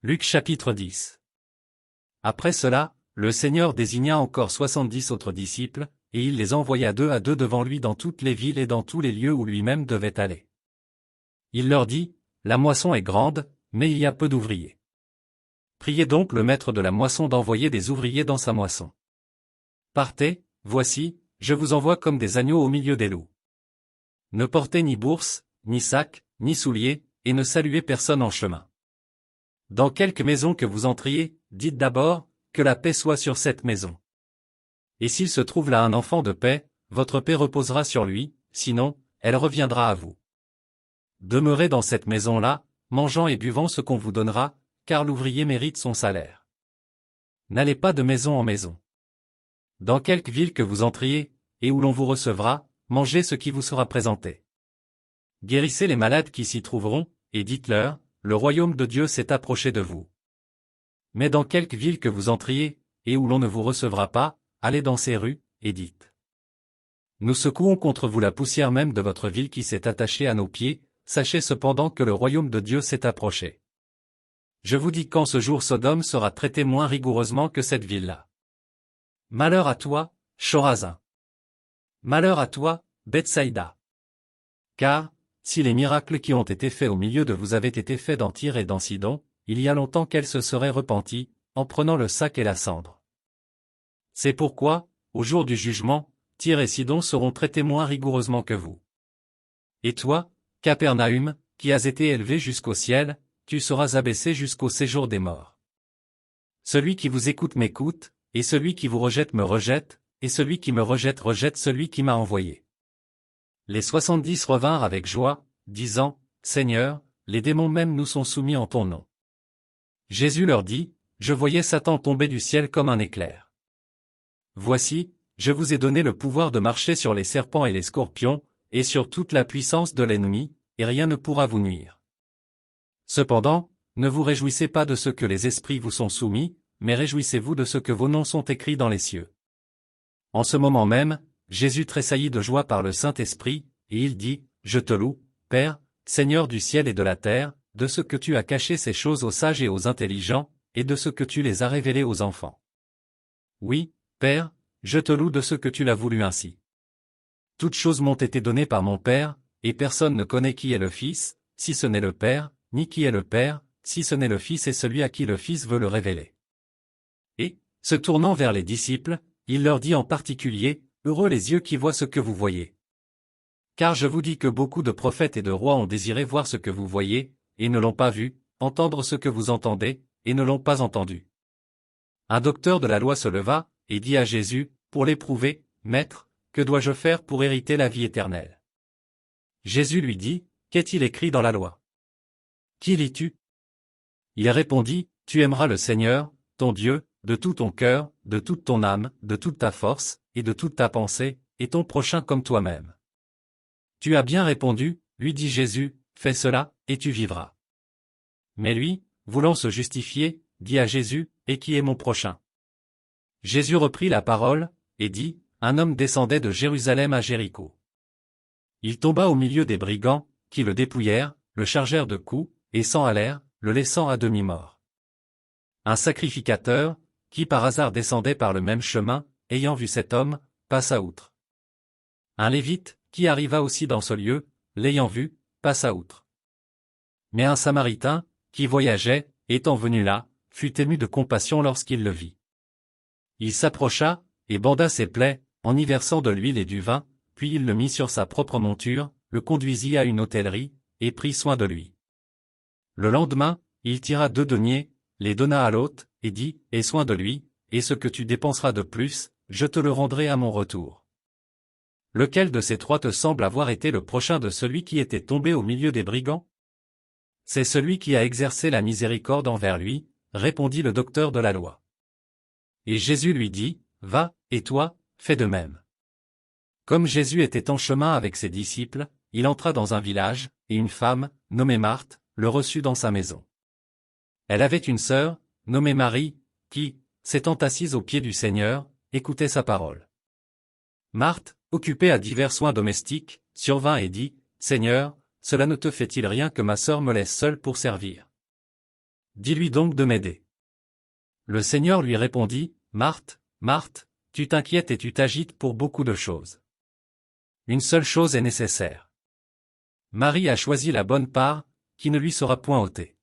Luc chapitre 10. Après cela, le Seigneur désigna encore 70 autres disciples, et il les envoya deux à deux devant lui dans toutes les villes et dans tous les lieux où lui-même devait aller. Il leur dit, la moisson est grande, mais il y a peu d'ouvriers. Priez donc le maître de la moisson d'envoyer des ouvriers dans sa moisson. Partez, voici, je vous envoie comme des agneaux au milieu des loups. Ne portez ni bourse, ni sac, ni souliers, et ne saluez personne en chemin. Dans quelque maison que vous entriez, dites d'abord, que la paix soit sur cette maison. Et s'il se trouve là un enfant de paix, votre paix reposera sur lui, sinon, elle reviendra à vous. Demeurez dans cette maison-là, mangeant et buvant ce qu'on vous donnera, car l'ouvrier mérite son salaire. N'allez pas de maison en maison. Dans quelque ville que vous entriez, et où l'on vous recevra, mangez ce qui vous sera présenté. Guérissez les malades qui s'y trouveront, et dites-leur, le royaume de Dieu s'est approché de vous. Mais dans quelque ville que vous entriez, et où l'on ne vous recevra pas, allez dans ces rues, et dites. Nous secouons contre vous la poussière même de votre ville qui s'est attachée à nos pieds, sachez cependant que le royaume de Dieu s'est approché. Je vous dis qu'en ce jour Sodome sera traitée moins rigoureusement que cette ville-là. Malheur à toi, Chorazin. Malheur à toi, Bethsaïda. Car, si les miracles qui ont été faits au milieu de vous avaient été faits dans Tyr et dans Sidon, il y a longtemps qu'elle se serait repentie, en prenant le sac et la cendre. C'est pourquoi, au jour du jugement, Tyr et Sidon seront traités moins rigoureusement que vous. Et toi, Capernaüm, qui as été élevé jusqu'au ciel, tu seras abaissé jusqu'au séjour des morts. Celui qui vous écoute m'écoute, et celui qui vous rejette me rejette, et celui qui me rejette rejette celui qui m'a envoyé. Les 70 revinrent avec joie, disant, Seigneur, les démons même nous sont soumis en ton nom. Jésus leur dit, je voyais Satan tomber du ciel comme un éclair. Voici, je vous ai donné le pouvoir de marcher sur les serpents et les scorpions, et sur toute la puissance de l'ennemi, et rien ne pourra vous nuire. Cependant, ne vous réjouissez pas de ce que les esprits vous sont soumis, mais réjouissez-vous de ce que vos noms sont écrits dans les cieux. En ce moment même, Jésus tressaillit de joie par le Saint-Esprit, et il dit, je te loue, Père, Seigneur du ciel et de la terre, de ce que tu as caché ces choses aux sages et aux intelligents, et de ce que tu les as révélées aux enfants. Oui, Père, je te loue de ce que tu l'as voulu ainsi. Toutes choses m'ont été données par mon Père, et personne ne connaît qui est le Fils, si ce n'est le Père, ni qui est le Père, si ce n'est le Fils et celui à qui le Fils veut le révéler. Et, se tournant vers les disciples, il leur dit en particulier, heureux les yeux qui voient ce que vous voyez. Car je vous dis que beaucoup de prophètes et de rois ont désiré voir ce que vous voyez, et ne l'ont pas vu, entendre ce que vous entendez, et ne l'ont pas entendu. Un docteur de la loi se leva, et dit à Jésus, pour l'éprouver, Maître, que dois-je faire pour hériter la vie éternelle? Jésus lui dit, qu'est-il écrit dans la loi? Qui lis-tu? Il répondit, tu aimeras le Seigneur, ton Dieu, de tout ton cœur, de toute ton âme, de toute ta force, et de toute ta pensée, et ton prochain comme toi-même. Tu as bien répondu, lui dit Jésus, fais cela, et tu vivras. Mais lui, voulant se justifier, dit à Jésus, et qui est mon prochain? Jésus reprit la parole, et dit, un homme descendait de Jérusalem à Jéricho. Il tomba au milieu des brigands, qui le dépouillèrent, le chargèrent de coups, et s'en allèrent, le laissant à demi-mort. Un sacrificateur, qui par hasard descendait par le même chemin, ayant vu cet homme, passa outre. Un lévite, qui arriva aussi dans ce lieu, l'ayant vu, passa outre. Mais un samaritain, qui voyageait, étant venu là, fut ému de compassion lorsqu'il le vit. Il s'approcha, et banda ses plaies, en y versant de l'huile et du vin, puis il le mit sur sa propre monture, le conduisit à une hôtellerie, et prit soin de lui. Le lendemain, il tira 2 deniers, les donna à l'hôte, et dit, aie soin de lui, et ce que tu dépenseras de plus, je te le rendrai à mon retour. Lequel de ces 3 te semble avoir été le prochain de celui qui était tombé au milieu des brigands? C'est celui qui a exercé la miséricorde envers lui, répondit le docteur de la loi. Et Jésus lui dit, va, et toi, fais de même. Comme Jésus était en chemin avec ses disciples, il entra dans un village, et une femme, nommée Marthe, le reçut dans sa maison. Elle avait une sœur, nommée Marie, qui, s'étant assise aux pieds du Seigneur, écoutait sa parole. Marthe, occupée à divers soins domestiques, survint et dit, Seigneur, cela ne te fait-il rien que ma sœur me laisse seule pour servir? dis-lui donc de m'aider. Le Seigneur lui répondit, Marthe, Marthe, tu t'inquiètes et tu t'agites pour beaucoup de choses. Une seule chose est nécessaire. Marie a choisi la bonne part, qui ne lui sera point ôtée.